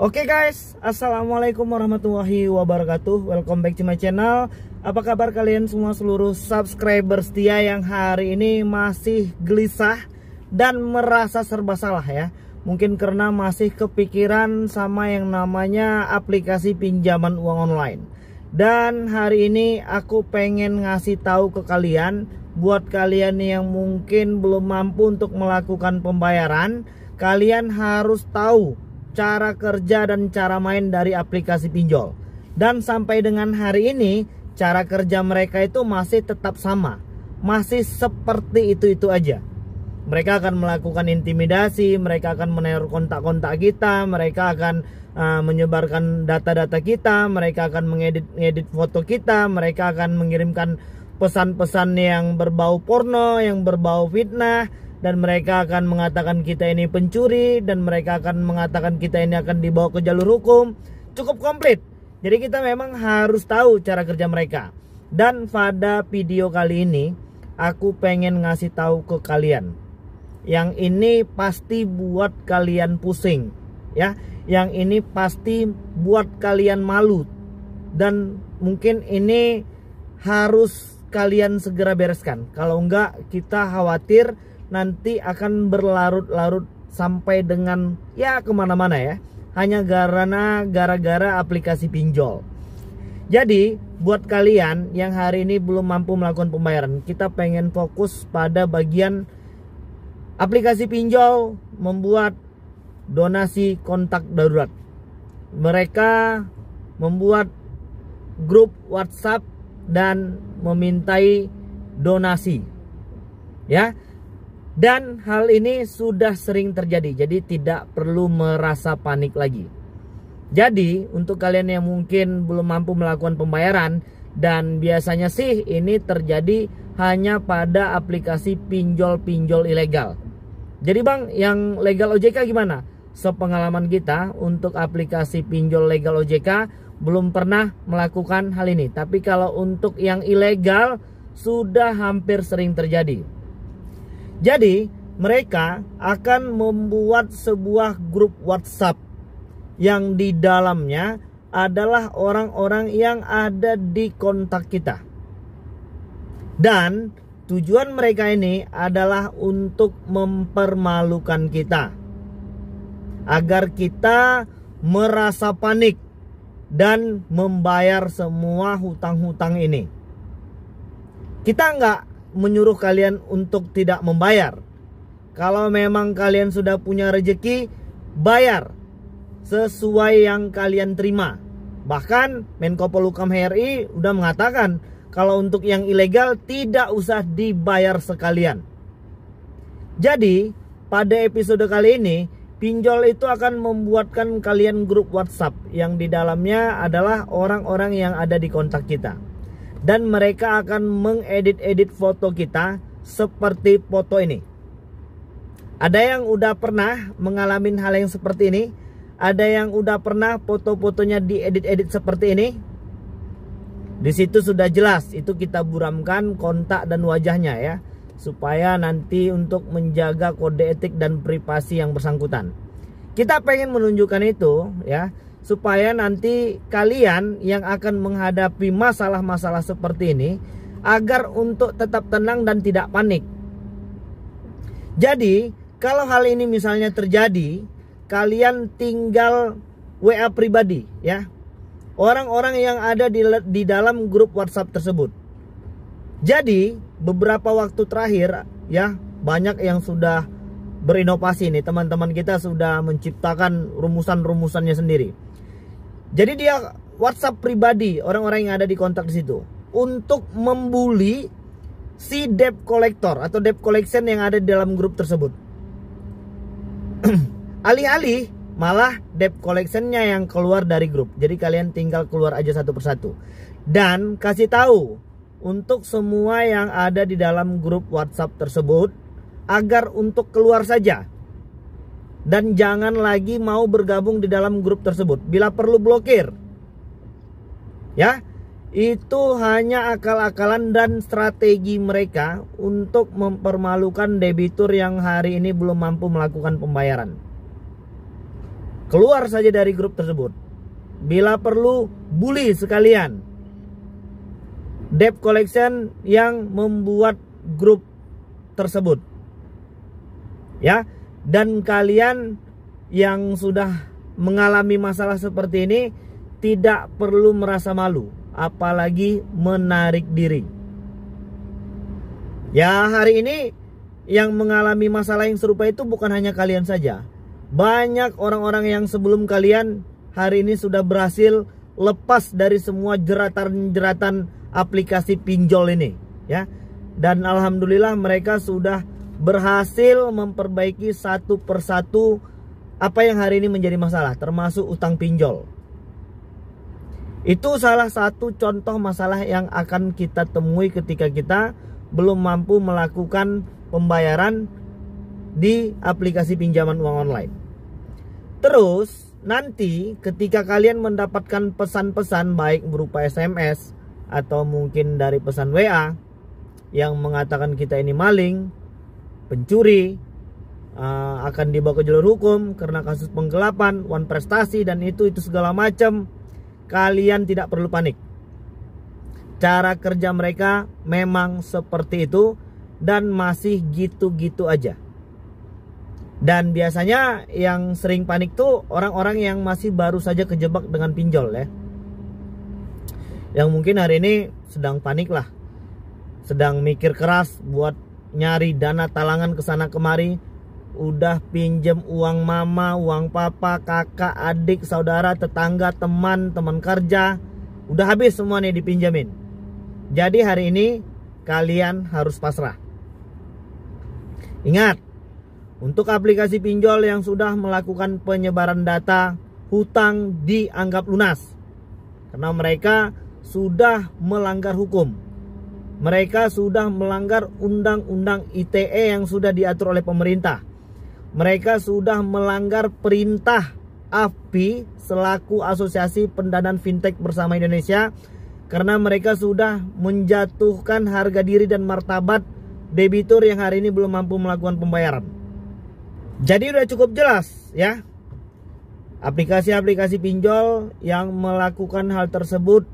Oke guys, assalamualaikum warahmatullahi wabarakatuh. Welcome back to my channel. Apa kabar kalian semua seluruh subscriber setia yang hari ini masih gelisah dan merasa serba salah ya? Mungkin karena masih kepikiran sama yang namanya aplikasi pinjaman uang online. Dan hari ini aku pengen ngasih tahu ke kalian, buat kalian yang mungkin belum mampu untuk melakukan pembayaran, kalian harus tahu cara kerja dan cara main dari aplikasi pinjol. Dan sampai dengan hari ini cara kerja mereka itu masih tetap sama, masih seperti itu aja. Mereka akan melakukan intimidasi, mereka akan meneror kontak-kontak kita, mereka akan menyebarkan data-data kita, mereka akan mengedit foto kita, mereka akan mengirimkan pesan-pesan yang berbau porno, yang berbau fitnah. Dan mereka akan mengatakan kita ini pencuri, dan mereka akan mengatakan kita ini akan dibawa ke jalur hukum. Cukup komplit. Jadi kita memang harus tahu cara kerja mereka. Dan pada video kali ini aku pengen ngasih tahu ke kalian, yang ini pasti buat kalian pusing ya. Yang ini pasti buat kalian malu, dan mungkin ini harus kalian segera bereskan. Kalau enggak, kita khawatir nanti akan berlarut-larut sampai dengan ya kemana-mana ya, hanya gara-gara aplikasi pinjol. Jadi buat kalian yang hari ini belum mampu melakukan pembayaran, kita pengen fokus pada bagian aplikasi pinjol membuat donasi kontak darurat. Mereka membuat grup WhatsApp dan memintai donasi ya. Dan hal ini sudah sering terjadi, jadi tidak perlu merasa panik lagi. Jadi untuk kalian yang mungkin belum mampu melakukan pembayaran, dan biasanya sih ini terjadi hanya pada aplikasi pinjol-pinjol ilegal. Jadi bang, yang legal OJK gimana? Sepengalaman kita untuk aplikasi pinjol legal OJK belum pernah melakukan hal ini. Tapi kalau untuk yang ilegal sudah hampir sering terjadi. Jadi mereka akan membuat sebuah grup WhatsApp yang di dalamnya adalah orang-orang yang ada di kontak kita. Dan tujuan mereka ini adalah untuk mempermalukan kita, agar kita merasa panik dan membayar semua hutang-hutang ini. Kita nggak menyuruh kalian untuk tidak membayar. Kalau memang kalian sudah punya rezeki, bayar sesuai yang kalian terima. Bahkan Menko Polhukam RI udah mengatakan kalau untuk yang ilegal tidak usah dibayar sekalian. Jadi pada episode kali ini, pinjol itu akan membuatkan kalian grup WhatsApp yang di dalamnya adalah orang-orang yang ada di kontak kita. Dan mereka akan mengedit-edit foto kita seperti foto ini. Ada yang udah pernah mengalami hal yang seperti ini? Ada yang udah pernah foto-fotonya diedit-edit seperti ini? Di situ sudah jelas, itu kita buramkan kontak dan wajahnya ya, supaya nanti untuk menjaga kode etik dan privasi yang bersangkutan. Kita pengen menunjukkan itu ya, supaya nanti kalian yang akan menghadapi masalah-masalah seperti ini agar untuk tetap tenang dan tidak panik. Jadi kalau hal ini misalnya terjadi, kalian tinggal WA pribadi ya orang-orang yang ada di dalam grup WhatsApp tersebut. Jadi beberapa waktu terakhir ya, banyak yang sudah berinovasi nih, teman-teman kita sudah menciptakan rumusan-rumusannya sendiri. Jadi dia WhatsApp pribadi orang-orang yang ada di kontak di situ untuk membuli si debt collector atau debt collection yang ada di dalam grup tersebut. Alih-alih malah debt collectionnya yang keluar dari grup. Jadi kalian tinggal keluar aja satu persatu. Dan kasih tahu untuk semua yang ada di dalam grup WhatsApp tersebut agar untuk keluar saja. Dan jangan lagi mau bergabung di dalam grup tersebut. Bila perlu blokir. Ya, itu hanya akal-akalan dan strategi mereka untuk mempermalukan debitur yang hari ini belum mampu melakukan pembayaran. keluar saja dari grup tersebut. Bila perlu, bully sekalian debt collection yang membuat grup tersebut, ya. Dan kalian yang sudah mengalami masalah seperti ini tidak perlu merasa malu, apalagi menarik diri. Ya, hari ini yang mengalami masalah yang serupa itu bukan hanya kalian saja. Banyak orang-orang yang sebelum kalian hari ini sudah berhasil lepas dari semua jeratan-jeratan aplikasi pinjol ini, ya. Dan alhamdulillah mereka sudah berhasil memperbaiki satu persatu apa yang hari ini menjadi masalah, termasuk utang pinjol. Itu salah satu contoh masalah yang akan kita temui ketika kita belum mampu melakukan pembayaran di aplikasi pinjaman uang online. Terus nanti ketika kalian mendapatkan pesan-pesan baik berupa SMS atau mungkin dari pesan WA yang mengatakan kita ini maling, pencuri, akan dibawa ke jalur hukum karena kasus penggelapan, uang prestasi dan itu segala macam, kalian tidak perlu panik. Cara kerja mereka memang seperti itu dan masih gitu-gitu aja. Dan biasanya yang sering panik tuh orang-orang yang masih baru saja kejebak dengan pinjol, ya. Yang mungkin hari ini sedang panik lah, sedang mikir keras buat nyari dana talangan kesana kemari. Udah pinjem uang mama, uang papa, kakak, adik, saudara, tetangga, teman kerja, udah habis semua nih dipinjemin. Jadi hari ini kalian harus pasrah. Ingat, untuk aplikasi pinjol yang sudah melakukan penyebaran data, hutang dianggap lunas karena mereka sudah melanggar hukum. Mereka sudah melanggar undang-undang ITE yang sudah diatur oleh pemerintah. Mereka sudah melanggar perintah AFPI selaku Asosiasi Pendanaan Fintech Bersama Indonesia karena mereka sudah menjatuhkan harga diri dan martabat debitur yang hari ini belum mampu melakukan pembayaran. Jadi udah cukup jelas, ya. Aplikasi-aplikasi pinjol yang melakukan hal tersebut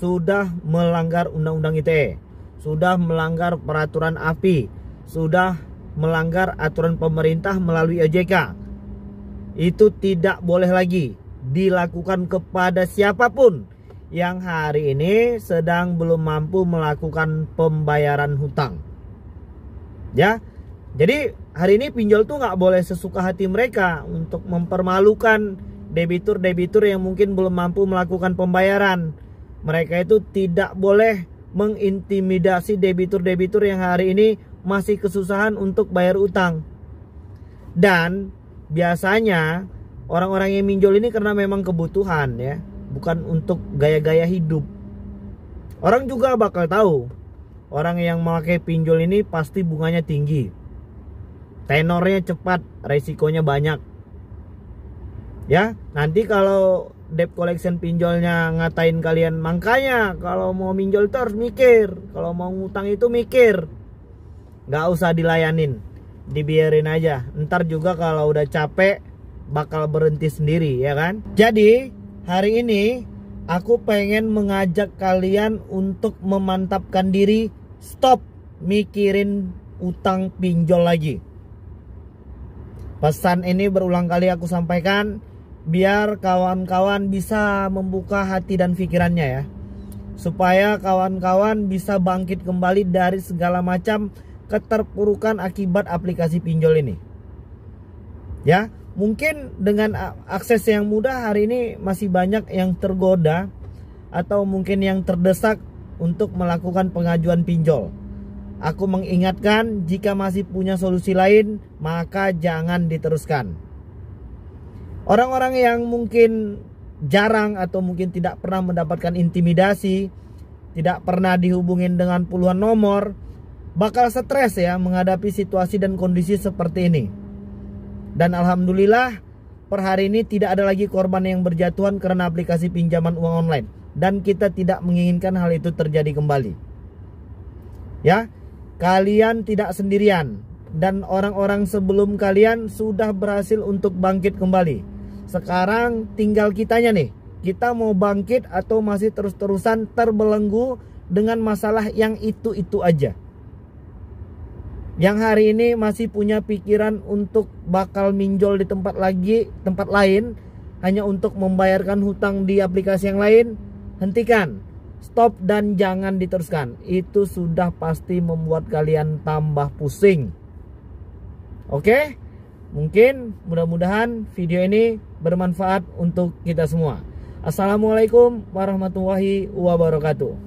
sudah melanggar undang-undang ITE, sudah melanggar peraturan AFPI, sudah melanggar aturan pemerintah melalui OJK. Itu tidak boleh lagi dilakukan kepada siapapun yang hari ini sedang belum mampu melakukan pembayaran hutang, ya. Jadi hari ini pinjol tuh nggak boleh sesuka hati mereka untuk mempermalukan debitur-debitur yang mungkin belum mampu melakukan pembayaran. Mereka itu tidak boleh mengintimidasi debitur-debitur yang hari ini masih kesusahan untuk bayar utang. Dan biasanya orang-orang yang minjol ini karena memang kebutuhan, ya, bukan untuk gaya-gaya hidup. Orang juga bakal tahu orang yang memakai pinjol ini pasti bunganya tinggi, tenornya cepat, resikonya banyak. Ya, nanti kalau debt collection pinjolnya ngatain kalian, makanya kalau mau minjol itu harus mikir, kalau mau ngutang itu mikir. Nggak usah dilayanin, dibiarin aja. Ntar juga kalau udah capek bakal berhenti sendiri, ya kan? Jadi hari ini aku pengen mengajak kalian untuk memantapkan diri, stop mikirin utang pinjol lagi. Pesan ini berulang kali aku sampaikan biar kawan-kawan bisa membuka hati dan pikirannya, ya, supaya kawan-kawan bisa bangkit kembali dari segala macam keterpurukan akibat aplikasi pinjol ini. Ya, mungkin dengan akses yang mudah hari ini masih banyak yang tergoda atau mungkin yang terdesak untuk melakukan pengajuan pinjol. Aku mengingatkan, jika masih punya solusi lain, maka jangan diteruskan. Orang-orang yang mungkin jarang atau mungkin tidak pernah mendapatkan intimidasi, tidak pernah dihubungin dengan puluhan nomor, bakal stres, ya, menghadapi situasi dan kondisi seperti ini. Dan alhamdulillah per hari ini tidak ada lagi korban yang berjatuhan karena aplikasi pinjaman uang online. Dan kita tidak menginginkan hal itu terjadi kembali. Ya, kalian tidak sendirian. Dan orang-orang sebelum kalian sudah berhasil untuk bangkit kembali. Sekarang tinggal kitanya nih. Kita mau bangkit atau masih terus-terusan terbelenggu dengan masalah yang itu-itu aja. Yang hari ini masih punya pikiran untuk bakal minjol di tempat lain hanya untuk membayarkan hutang di aplikasi yang lain, hentikan, stop dan jangan diteruskan. Itu sudah pasti membuat kalian tambah pusing. Oke? Mungkin mudah-mudahan video ini bermanfaat untuk kita semua. Assalamualaikum warahmatullahi wabarakatuh.